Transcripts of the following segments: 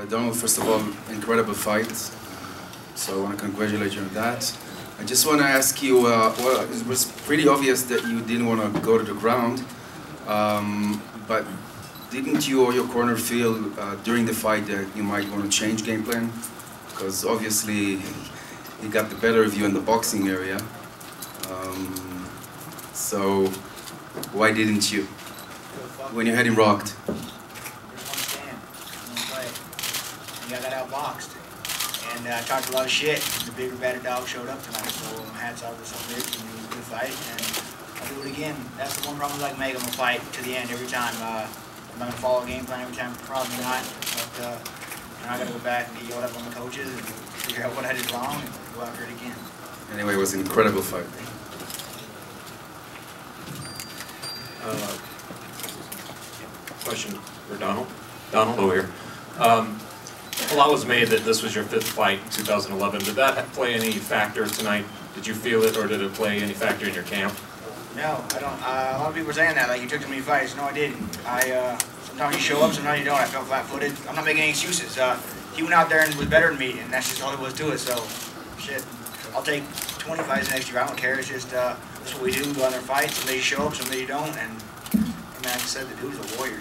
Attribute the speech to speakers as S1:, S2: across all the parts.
S1: Donald, first of all, incredible fight. So I want to congratulate you on that. I just want to ask you, well, it was pretty obvious that you didn't want to go to the ground, but didn't you or your corner feel during the fight that you might want to change game plan? Because obviously he got the better of you in the boxing area. So why didn't you when you had him rocked?
S2: I got outboxed, and I talked a lot of shit. The bigger, better dog showed up tonight, so hats off to some bitch, and it was a good fight, and I'll do it again. That's the one problem I can make. I'm gonna fight to the end every time. I'm not gonna follow a game plan every time, probably not, but I gotta go back and get yelled at by my coaches and figure out what I did wrong and go after it again.
S1: Anyway, it was an incredible fight.
S3: Question for Donald. Donald over here. A lot was made that this was your 5th fight in 2011. Did that play any factor tonight? Did you feel it, or did it play any factor in your camp?
S2: No, I don't. A lot of people are saying that, like you took too many fights. No, I didn't. Sometimes you show up, sometimes you don't. I felt flat-footed. I'm not making any excuses. He went out there and was better than me, and that's just all there was to it. So, shit, I'll take 20 fights next year. I don't care. It's just that's what we do. We go out there and fight. Some days you show up, some days you don't. And like I said, the dude's a warrior.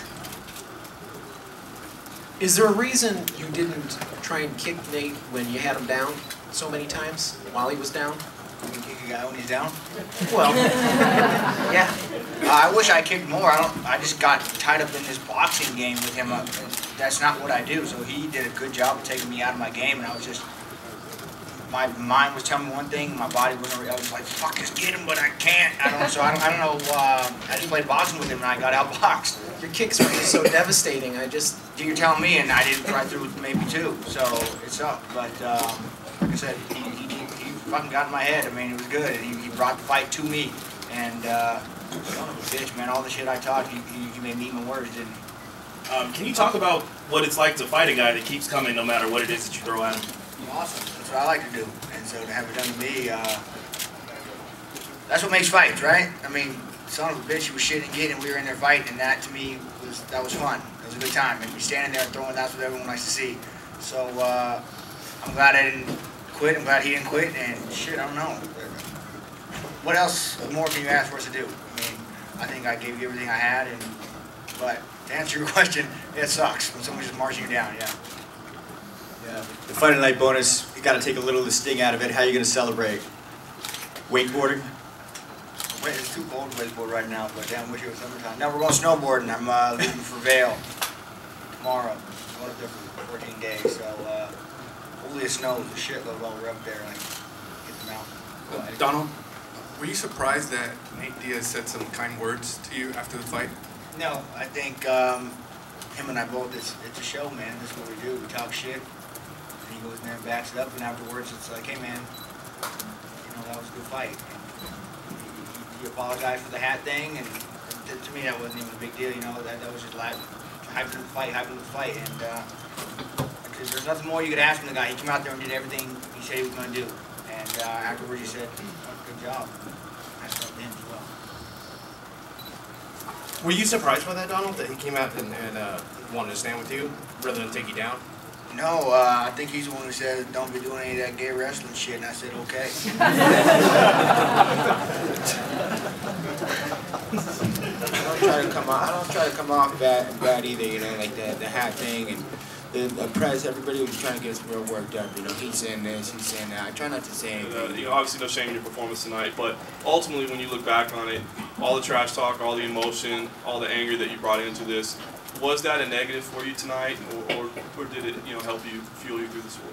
S4: Is there a reason you didn't try and kick Nate when you had him down so many times while he was down?
S2: You can kick a guy when he's down?
S4: Well, yeah.
S2: I wish I kicked more. I just got tied up in this boxing game with him. That's not what I do. So he did a good job of taking me out of my game, and I was just, my mind was telling me one thing, my body wasn't. I was like, fuck, just get him, but I can't. I don't know. I just played boxing with him, and I got outboxed.
S4: Your kicks were just so devastating.
S2: You're telling me, and I didn't try through maybe 2, so it sucked. But like I said, he fucking got in my head. I mean, it was good. He brought the fight to me, and son of a bitch, man, all the shit I talked, he made me even worse, didn't he?
S5: Can you talk about what it's like to fight a guy that keeps coming no matter what it is that you throw at him?
S2: Awesome. That's what I like to do, and so to have it done to me, that's what makes fights, right? I mean, son of a bitch, he was shit and getting, and we were in there fighting, and that to me was fun. It was a good time, and me standing there and throwing, that's what everyone likes to see. So I'm glad I didn't quit. I'm glad he didn't quit, and shit, I don't know. What else more can you ask for us to do? I mean, I think I gave you everything I had, but to answer your question, it sucks when someone's just marching you down, yeah.
S6: Yeah. The Fighting Night bonus, you got to take a little of the sting out of it. How are you going to celebrate? Wakeboarding?
S2: Wait, it's too cold to wakeboard right now, but damn, wish it was summertime. No, we're going snowboarding. I'm leaving for Vail tomorrow. I'm going up there for 14 days, so hopefully it snows a shitload while we're up there, like, get them out.
S7: Donald, were you surprised that Nate Diaz said some kind words to you after the fight?
S2: No, I think him and I both, it's a show, man. This is what we do. We talk shit, and he goes in there and backs it up, and afterwards it's like, hey, man, you know, that was a good fight. He apologized for the hat thing, and to me that wasn't even a big deal, you know, that was just like hyping the fight, and because there's nothing more you could ask from the guy. He came out there and did everything he said he was going to do, and afterwards he said, oh, good job. That's up to him as well.
S5: Were you surprised by that, Donald, that he came out and wanted to stand with you rather than take you down?
S2: No, I think he's the one who says, don't be doing any of that gay wrestling shit, and I said, okay. I don't try to come off bad either, you know, like the hat thing, and the press, everybody was trying to get us real worked up, you know, he's saying this, he's saying that. I try not to say anything.
S8: You know, obviously no shame in your performance tonight, but ultimately when you look back on it, all the trash talk, all the emotion, all the anger that you brought into this, was that a negative for you tonight, or did it, you know, help you, fuel you through the sport?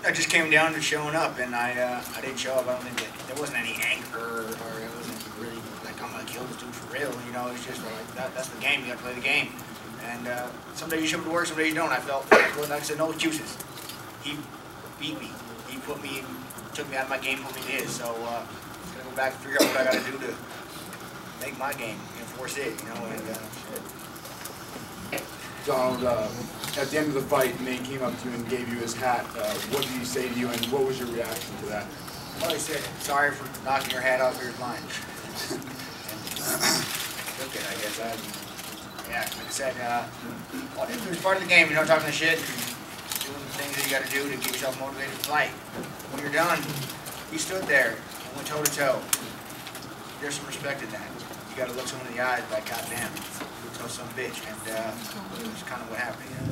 S2: I just came down to showing up, and I didn't show up. I don't think that there wasn't any anger, or it wasn't really like I'm gonna kill this dude for real. You know, it's just like that's the game. You gotta play the game. And some days you show up to work, some days you don't. I felt like I said, no excuses. He beat me. He took me out of my game, put me in his. So I'm gonna go back and figure out what I gotta do to make my game, enforce it. You know, and shit.
S9: Donald, at the end of the fight, Nate came up to you and gave you his hat. What did he say to you, and what was your reaction to that?
S2: Well, he said, sorry for knocking your hat off, here's mine. Took it, I guess. Yeah, like I said, it was part of the game, you know, talking shit. things that you got to do to get yourself motivated to fight. When you're done, he stood there and went toe to toe. There's some respect in that. You got to look someone in the eyes like, goddamn, so some bitch, and that's kind of what happened.